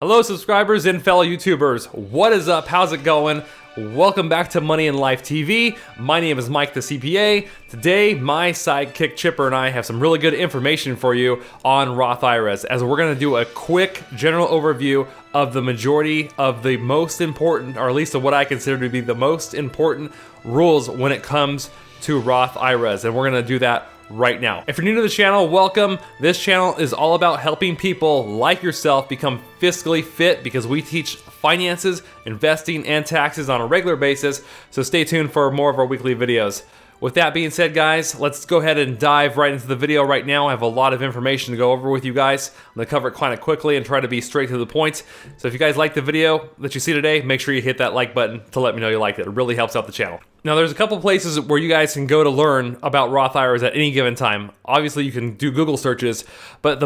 Hello subscribers and fellow YouTubers, what is up? How's it going? Welcome back to Money and Life TV. My name is Mike the CPA. Today, my sidekick Chipper and I have some really good information for you on Roth IRAs, as we're going to do a quick general overview of the majority of the most important, or at least of what I consider to be the most important rules when it comes to Roth IRAs, and we're going to do that right now. If you're new to the channel, welcome. This channel is all about helping people like yourself become fiscally fit, because we teach finances, investing, and taxes on a regular basis, so stay tuned for more of our weekly videos. With that being said, guys, let's go ahead and dive right into the video right now. I have a lot of information to go over with you guys. I'm going to cover it kind of quickly and try to be straight to the point. So if you guys like the video that you see today, make sure you hit that like button to let me know you liked it. It really helps out the channel. Now, there's a couple places where you guys can go to learn about Roth IRAs at any given time. Obviously, you can do Google searches, but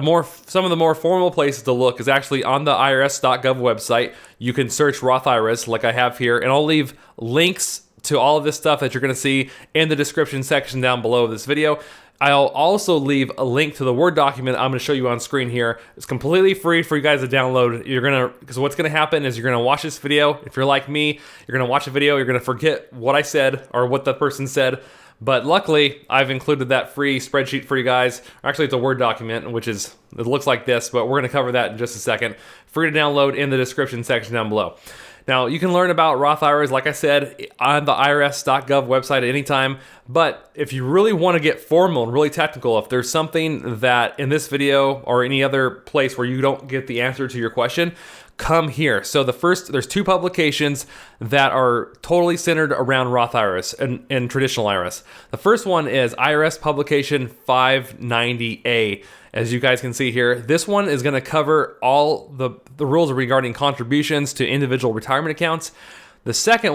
some of the more formal places to look is actually on the irs.gov website. You can search Roth IRAs like I have here, and I'll leave links to all of this stuff that you're going to see in the description section down below this video. I'll also leave a link to the Word document I'm going to show you on screen here. It's completely free for you guys to download. Because what's going to happen is you're going to watch this video. If you're like me, you're going to watch a video, you're going to forget what I said or what the person said. But luckily, I've included that free spreadsheet for you guys. Actually, it's a Word document, it looks like this, but we're going to cover that in just a second. Free to download in the description section down below. Now, you can learn about Roth IRAs, like I said, on the irs.gov website at any time. But if you really want to get formal and really technical, if there's something that in this video or any other place where you don't get the answer to your question, come here. So there's two publications that are totally centered around Roth IRAs and traditional IRAs. The first one is IRS Publication 590A. As you guys can see here, this one is going to cover all the rules regarding contributions to individual retirement accounts. The second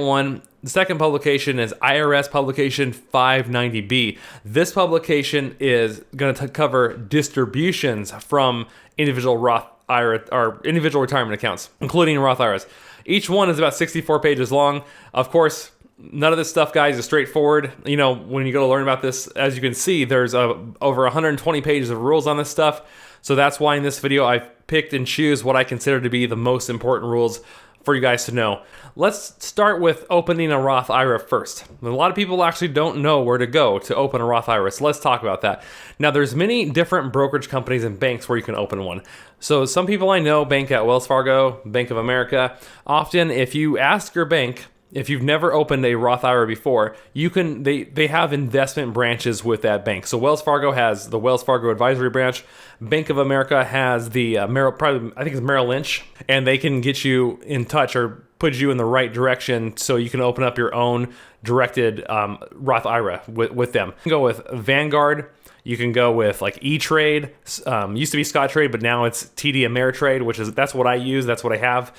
publication is IRS Publication 590B. This publication is going to cover distributions from individual Roth IRA or individual retirement accounts, including Roth IRAs. Each one is about 64 pages long. Of course, none of this stuff, guys, is straightforward. You know, when you go to learn about this, as you can see, there's over 120 pages of rules on this stuff. So that's why in this video, I've picked and choose what I consider to be the most important rules for you guys to know. Let's start with opening a Roth IRA first. A lot of people actually don't know where to go to open a Roth IRA, so let's talk about that. Now, there's many different brokerage companies and banks where you can open one. So some people I know bank at Wells Fargo, Bank of America. Often, if you ask your bank, if you've never opened a Roth IRA before, they have investment branches with that bank. So Wells Fargo has the Wells Fargo Advisory Branch. Bank of America has the I think it's Merrill Lynch, and they can get you in touch or put you in the right direction so you can open up your own directed Roth IRA with them. You can go with Vanguard. You can go with like E-Trade. Used to be Scottrade, but now it's TD Ameritrade, that's what I use. That's what I have.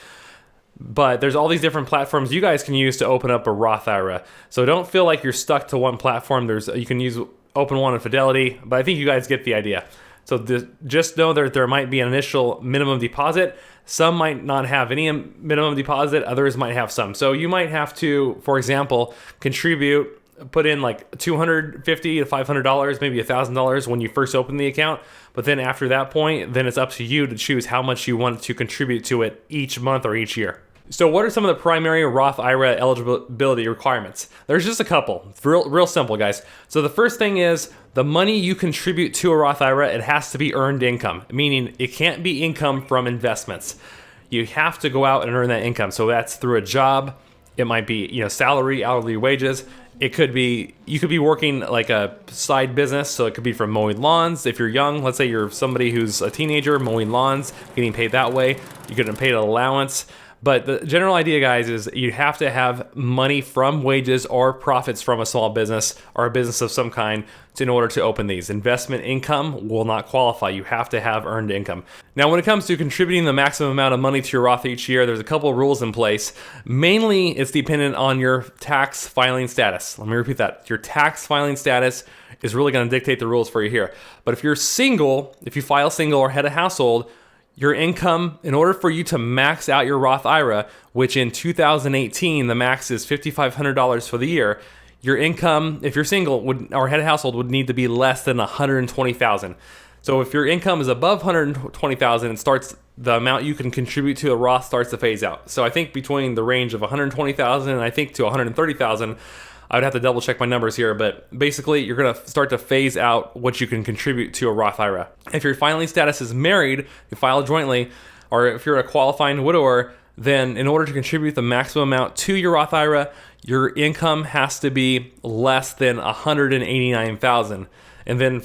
But there's all these different platforms you guys can use to open up a Roth IRA. So don't feel like you're stuck to one platform. You can use Open One and Fidelity, but I think you guys get the idea. So just know that there might be an initial minimum deposit. Some might not have any minimum deposit. Others might have some. So you might have to, for example, put in like $250 to $500, maybe $1,000 when you first open the account. But then after that point, then it's up to you to choose how much you want to contribute to it each month or each year. So what are some of the primary Roth IRA eligibility requirements? There's just a couple. Real simple, guys. So the first thing is the money you contribute to a Roth IRA, it has to be earned income, meaning it can't be income from investments. You have to go out and earn that income. So that's through a job. It might be, salary, hourly wages. You could be working like a side business, so it could be from mowing lawns. If you're young, let's say you're somebody who's a teenager mowing lawns, getting paid that way. You could pay an allowance. But the general idea, guys, is you have to have money from wages or profits from a small business or a business of some kind in order to open these. Investment income will not qualify. You have to have earned income. Now, when it comes to contributing the maximum amount of money to your Roth each year, there's a couple of rules in place. Mainly, it's dependent on your tax filing status. Let me repeat that. Your tax filing status is really going to dictate the rules for you here. But if you're single, if you file single or head of household, your income, in order for you to max out your Roth IRA, which in 2018, the max is $5,500 for the year, your income, if you're single or head of household, would need to be less than $120,000. So if your income is above 120,000, it starts, the amount you can contribute to a Roth starts to phase out. So I think between the range of 120,000 and I think to 130,000, I would have to double check my numbers here, but basically you're going to start to phase out what you can contribute to a Roth IRA. If your filing status is married, you file jointly, or if you're a qualifying widower, then in order to contribute the maximum amount to your Roth IRA, your income has to be less than 189,000. And then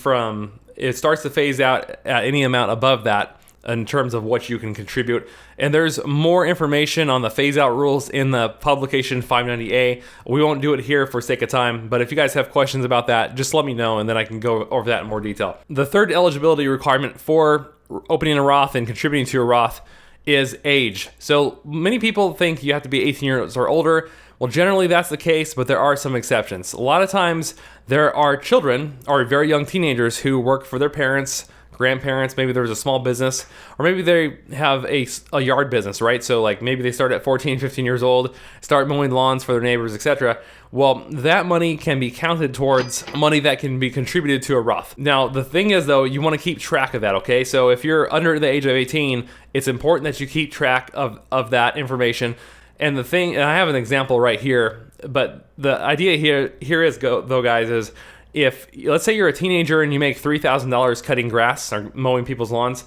it starts to phase out at any amount above that in terms of what you can contribute. And there's more information on the phase out rules in the publication 590A. We won't do it here for sake of time, but if you guys have questions about that, just let me know and then I can go over that in more detail. The third eligibility requirement for opening a Roth and contributing to a Roth is age. So many people think you have to be 18 years or older. Well, generally that's the case, but there are some exceptions. A lot of times there are children or very young teenagers who work for their parents, grandparents, maybe there's a small business, or maybe they have a yard business, right? So like maybe they start at 14, 15 years old, start mowing lawns for their neighbors, etc. Well, that money can be counted towards money that can be contributed to a Roth. Now, the thing is though, you want to keep track of that, okay? So if you're under the age of 18, it's important that you keep track of that information. And the thing, and I have an example right here, but the idea here is, guys, is if, let's say you're a teenager and you make $3,000 cutting grass or mowing people's lawns,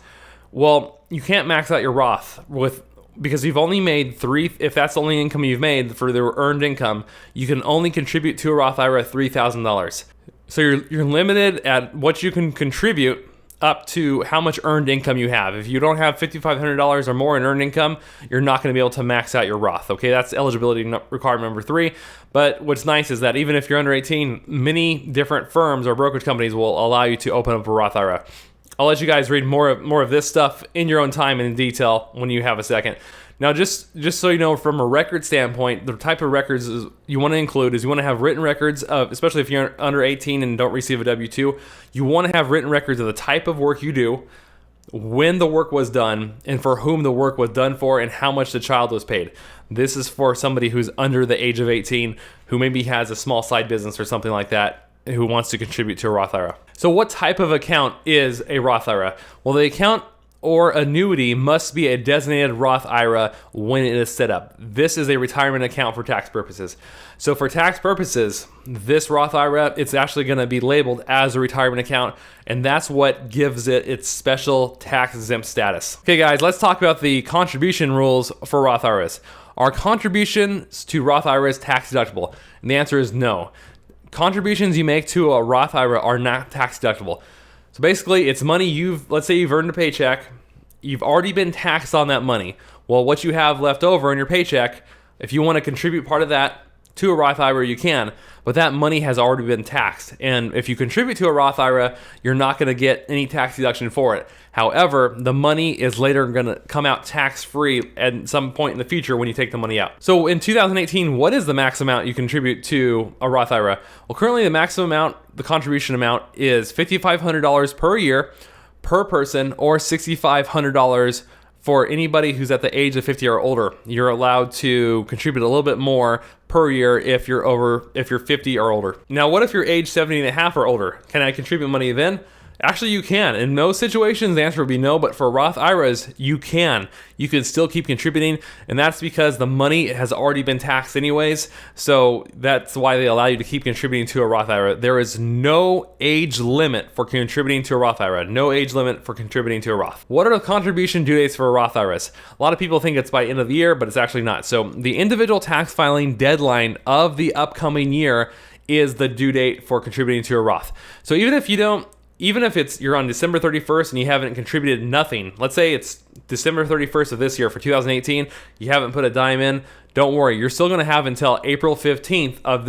well, you can't max out your Roth because you've only made if that's the only income you've made for the earned income, you can only contribute to a Roth IRA $3,000. So you're limited at what you can contribute up to how much earned income you have. If you don't have $5,500 or more in earned income, you're not going to be able to max out your Roth. Okay, that's eligibility requirement number 3. But what's nice is that even if you're under 18, many different firms or brokerage companies will allow you to open up a Roth IRA. I'll let you guys read more of this stuff in your own time and in detail when you have a second. Now, just so you know, from a record standpoint, the type of records you want to include is you want to have written records of, especially if you're under 18 and don't receive a W-2, you want to have written records of the type of work you do, when the work was done, and for whom the work was done for, and how much the child was paid. This is for somebody who's under the age of 18, who maybe has a small side business or something like that, who wants to contribute to a Roth IRA. So what type of account is a Roth IRA? Well, the account or annuity must be a designated Roth IRA when it is set up. This is a retirement account for tax purposes. So for tax purposes, this Roth IRA, it's actually going to be labeled as a retirement account, and that's what gives it its special tax exempt status. Okay guys, let's talk about the contribution rules for Roth IRAs. Are contributions to Roth IRAs tax deductible? And the answer is no. Contributions you make to a Roth IRA are not tax deductible. So basically, it's money let's say you've earned a paycheck, you've already been taxed on that money. Well, what you have left over in your paycheck, if you want to contribute part of that to a Roth IRA, you can, but that money has already been taxed. And if you contribute to a Roth IRA, you're not going to get any tax deduction for it. However, the money is later going to come out tax-free at some point in the future when you take the money out. So in 2018, what is the max amount you contribute to a Roth IRA? Well, currently the maximum amount, the contribution amount, is $5,500 per year per person, or $6,500 for anybody who's at the age of 50 or older. You're allowed to contribute a little bit more per year if you're 50 or older. Now, what if you're age 70 and a half or older? Can I contribute money then? Actually, you can. In most situations, the answer would be no, but for Roth IRAs, you can. You can still keep contributing, and that's because the money has already been taxed anyways, so that's why they allow you to keep contributing to a Roth IRA. There is no age limit for contributing to a Roth IRA. No age limit for contributing to a Roth. What are the contribution due dates for Roth IRAs? A lot of people think it's by end of the year, but it's actually not. So the individual tax filing deadline of the upcoming year is the due date for contributing to a Roth. So even if you're on December 31st and you haven't contributed nothing, let's say it's December 31st of this year for 2018, you haven't put a dime in, don't worry, you're still going to have until April 15th of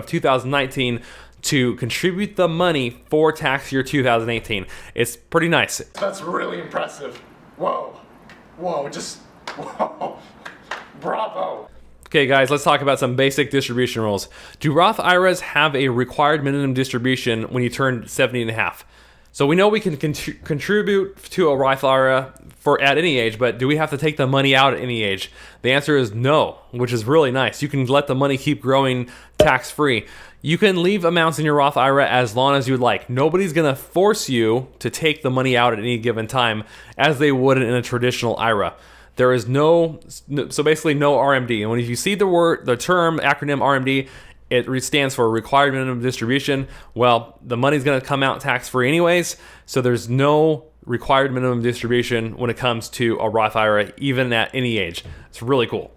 2019 to contribute the money for tax year 2018. It's pretty nice. That's really impressive. Whoa, bravo. Okay guys, let's talk about some basic distribution rules. Do Roth IRAs have a required minimum distribution when you turn 70 and a half? So we know we can contribute to a Roth IRA for at any age, but do we have to take the money out at any age? The answer is no, which is really nice. You can let the money keep growing tax-free. You can leave amounts in your Roth IRA as long as you would like. Nobody's going to force you to take the money out at any given time as they would in a traditional IRA. There is so basically no RMD. And when you see the term acronym RMD, it stands for required minimum distribution. Well, the money's going to come out tax-free anyways, so there's no required minimum distribution when it comes to a Roth IRA, even at any age. It's really cool.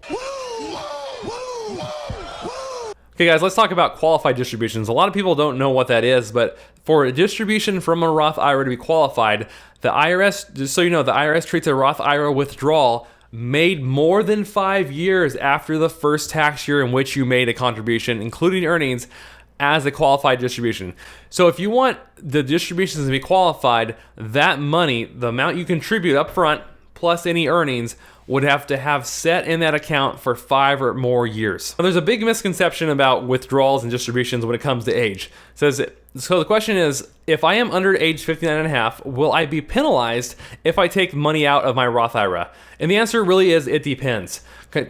Okay, guys, let's talk about qualified distributions. A lot of people don't know what that is, but for a distribution from a Roth IRA to be qualified, the IRS, just so you know, the IRS treats a Roth IRA withdrawal made more than 5 years after the first tax year in which you made a contribution, including earnings, as a qualified distribution. So if you want the distributions to be qualified, that money, the amount you contribute up front, plus any earnings, would have to have set in that account for 5 or more years. Now, there's a big misconception about withdrawals and distributions when it comes to age. So the question is, if I am under age 59 and a half, will I be penalized if I take money out of my Roth IRA? And the answer really is, it depends.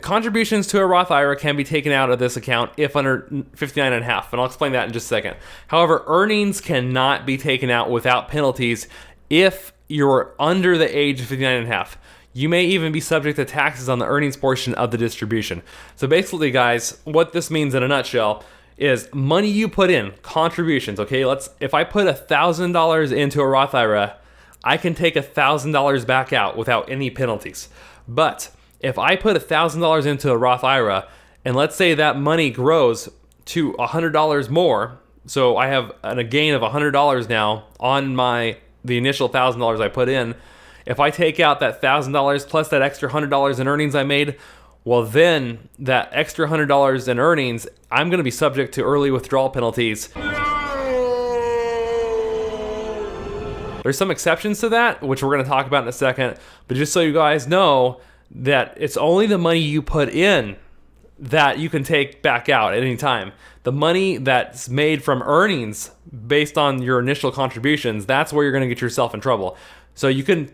Contributions to a Roth IRA can be taken out of this account if under 59 and a half, and I'll explain that in just a second. However, earnings cannot be taken out without penalties if you're under the age of 59 and a half. You may even be subject to taxes on the earnings portion of the distribution. So basically, guys, what this means in a nutshell is money you put in, contributions, okay? If I put $1,000 into a Roth IRA, I can take $1,000 back out without any penalties. But if I put $1,000 into a Roth IRA, and let's say that money grows to $100 more, so I have a gain of $100 now on the initial $1,000 I put in. If I take out that $1,000 plus that extra $100 in earnings I made, well, then that extra $100 in earnings, I'm going to be subject to early withdrawal penalties. There's some exceptions to that, which we're going to talk about in a second. But just so you guys know that it's only the money you put in that you can take back out at any time. The money that's made from earnings based on your initial contributions, that's where you're going to get yourself in trouble. So you can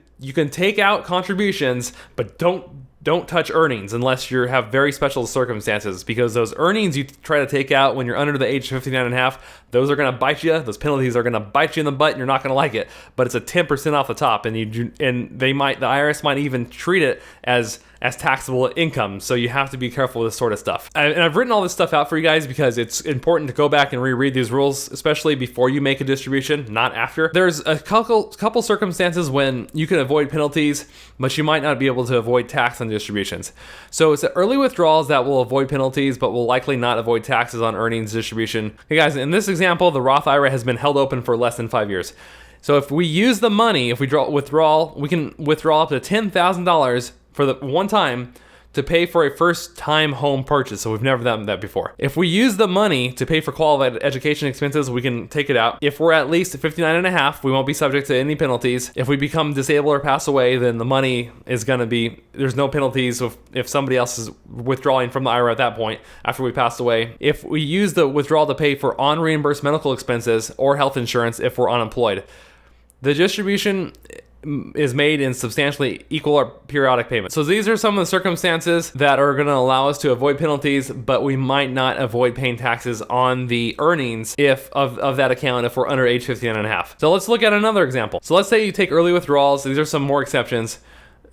take out contributions, but don't touch earnings unless you have very special circumstances, because those earnings you try to take out when you're under the age of 59 and a half, those are going to bite you. Those penalties are going to bite you in the butt and you're not going to like it. But it's a 10% off the top, and the IRS might even treat it as taxable income. So you have to be careful with this sort of stuff. And I've written all this stuff out for you guys because it's important to go back and reread these rules, especially before you make a distribution, not after. There's a couple circumstances when you can avoid penalties, but you might not be able to avoid tax on distributions. So it's the early withdrawals that will avoid penalties, but will likely not avoid taxes on earnings distribution. Hey guys, in this example, the Roth IRA has been held open for less than 5 years. So if we use the money, if we withdraw, we can withdraw up to $10,000 for the one time to pay for a first-time home purchase. So we've never done that before. If we use the money to pay for qualified education expenses, we can take it out. If we're at least 59 and a half, we won't be subject to any penalties. If we become disabled or pass away, then the money is going to be, there's no penalties if somebody else is withdrawing from the IRA at that point after we passed away. If we use the withdrawal to pay for unreimbursed medical expenses or health insurance if we're unemployed, the distribution is made in substantially equal or periodic payments. So these are some of the circumstances that are going to allow us to avoid penalties, but we might not avoid paying taxes on the earnings of that account if we're under age 59 and a half. So let's look at another example. So let's say you take early withdrawals. These are some more exceptions.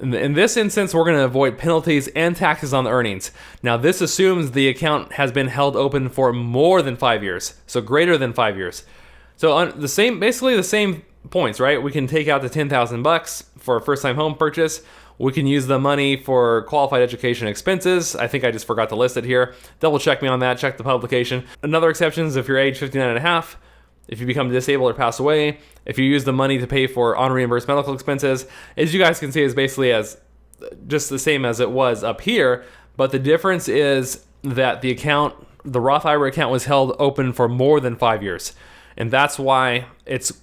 In this instance, we're going to avoid penalties and taxes on the earnings. Now, this assumes the account has been held open for more than 5 years, so greater than 5 years. So on basically the same points, right? We can take out the $10,000 for a first-time home purchase. We can use the money for qualified education expenses. I think I just forgot to list it here. Double check me on that. Check the publication. Another exception is if you're age 59 and a half, if you become disabled or pass away, if you use the money to pay for unreimbursed medical expenses. As you guys can see, is basically as just the same as it was up here, but the difference is that the Roth IRA account was held open for more than 5 years. And that's why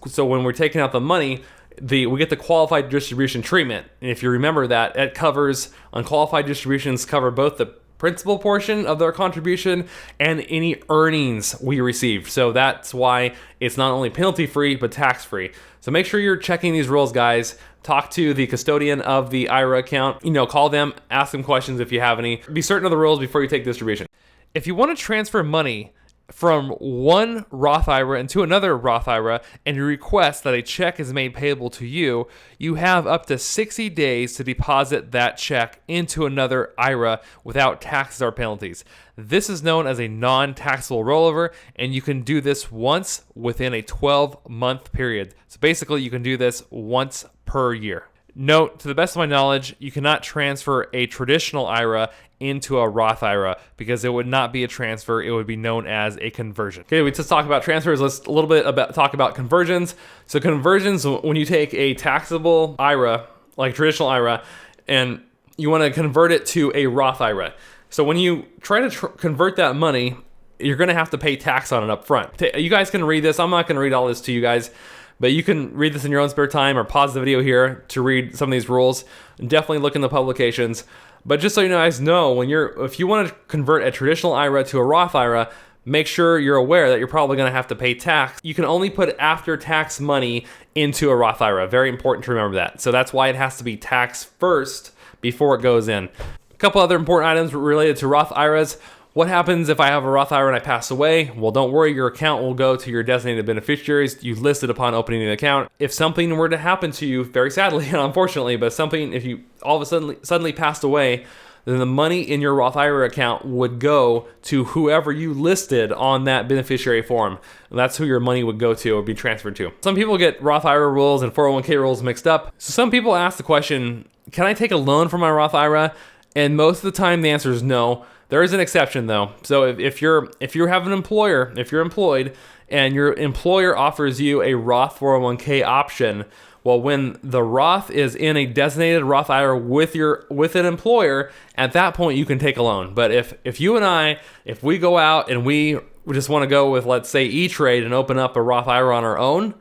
so when we're taking out the money, we get the qualified distribution treatment. And if you remember that, it covers, unqualified distributions cover both the principal portion of their contribution and any earnings we received. So that's why it's not only penalty free, but tax free. So make sure you're checking these rules, guys. Talk to the custodian of the IRA account. Call them, ask them questions if you have any. Be certain of the rules before you take distribution. If you want to transfer money from one Roth IRA into another Roth IRA and you request that a check is made payable to you, you have up to 60 days to deposit that check into another IRA without taxes or penalties. This is known as a non-taxable rollover, and you can do this once within a 12-month period. So basically, you can do this once per year. Note, to the best of my knowledge, you cannot transfer a traditional IRA into a Roth IRA because it would not be a transfer. It would be known as a conversion. Okay, we just talked about transfers. Let's a little bit talk about conversions. So conversions, when you take a taxable IRA, like traditional IRA, and you want to convert it to a Roth IRA. So when you try to convert that money, you're going to have to pay tax on it up front. You guys can read this. I'm not going to read all this to you guys, but you can read this in your own spare time or pause the video here to read some of these rules. Definitely look in the publications. But just so you guys know, if you want to convert a traditional IRA to a Roth IRA, make sure you're aware that you're probably going to have to pay tax. You can only put after-tax money into a Roth IRA. Very important to remember that. So that's why it has to be taxed first before it goes in. A couple other important items related to Roth IRAs. What happens if I have a Roth IRA and I pass away? Well, don't worry, your account will go to your designated beneficiaries you listed upon opening the account. If something were to happen to you, very sadly and unfortunately, but if you all of a sudden suddenly passed away, then the money in your Roth IRA account would go to whoever you listed on that beneficiary form. That's who your money would go to or be transferred to. Some people get Roth IRA rules and 401k rules mixed up. So some people ask the question, can I take a loan from my Roth IRA? And most of the time the answer is no. There is an exception though. So if you have an employer, if you're employed and your employer offers you a Roth 401k option, well, when the Roth is in a designated Roth IRA with an employer, at that point you can take a loan. But if you and I, if we go out and we just want to go with, let's say, E-Trade and open up a Roth IRA on our own,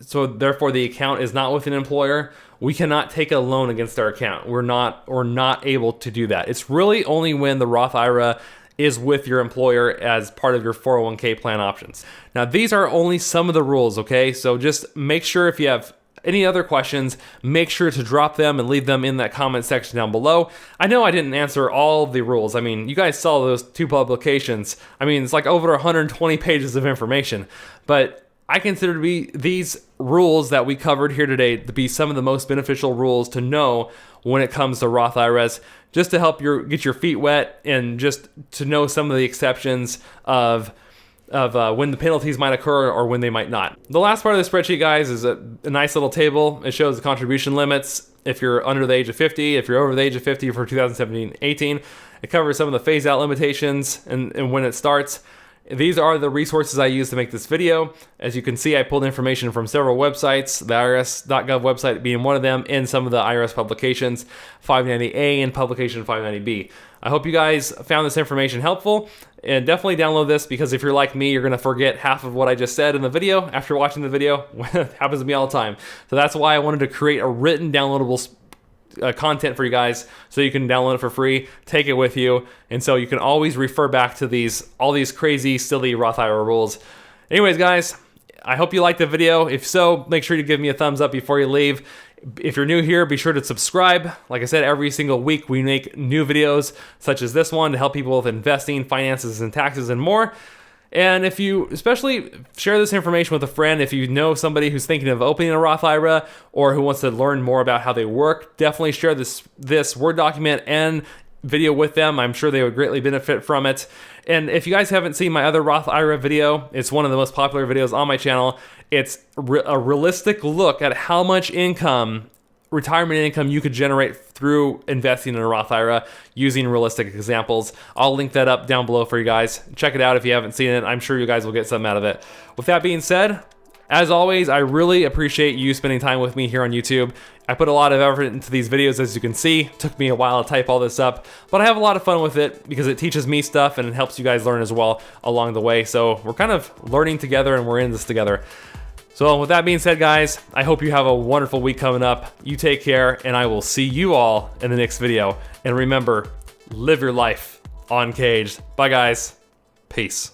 so therefore the account is not with an employer, we cannot take a loan against our account. We're not able to do that. It's really only when the Roth IRA is with your employer as part of your 401k plan options. Now, these are only some of the rules, okay? So just make sure if you have any other questions, make sure to drop them and leave them in that comment section down below. I know I didn't answer all the rules. I mean, you guys saw those 2 publications. I mean, it's like over 120 pages of information, but I consider these rules that we covered here today to be some of the most beneficial rules to know when it comes to Roth IRAs, just to help get your feet wet and just to know some of the exceptions of when the penalties might occur or when they might not. The last part of the spreadsheet, guys, is a nice little table. It shows the contribution limits if you're under the age of 50, if you're over the age of 50 for 2017-18. It covers some of the phase-out limitations and when it starts. These are the resources I use to make this video. As you can see, I pulled information from several websites, the IRS.gov website being one of them, and some of the IRS publications, 590A and publication 590B. I hope you guys found this information helpful, and definitely download this because if you're like me, you're going to forget half of what I just said in the video after watching the video. It happens to me all the time. So that's why I wanted to create a written downloadable content for you guys so you can download it for free, take it with you, and so you can always refer back to all these crazy, silly Roth IRA rules. Anyways, guys, I hope you liked the video. If so, make sure to give me a thumbs up before you leave. If you're new here, be sure to subscribe. Like I said, every single week we make new videos such as this one to help people with investing, finances, and taxes and more. And if you especially share this information with a friend, if you know somebody who's thinking of opening a Roth IRA or who wants to learn more about how they work, definitely share this Word document and video with them. I'm sure they would greatly benefit from it. And if you guys haven't seen my other Roth IRA video, it's one of the most popular videos on my channel. It's a realistic look at how much retirement income you could generate through investing in a Roth IRA using realistic examples. I'll link that up down below for you guys. Check it out if you haven't seen it. I'm sure you guys will get something out of it. With that being said, as always, I really appreciate you spending time with me here on YouTube. I put a lot of effort into these videos, as you can see. It took me a while to type all this up, but I have a lot of fun with it because it teaches me stuff and it helps you guys learn as well along the way. So we're kind of learning together and we're in this together. So with that being said, guys, I hope you have a wonderful week coming up. You take care, and I will see you all in the next video. And remember, live your life uncaged. Bye, guys. Peace.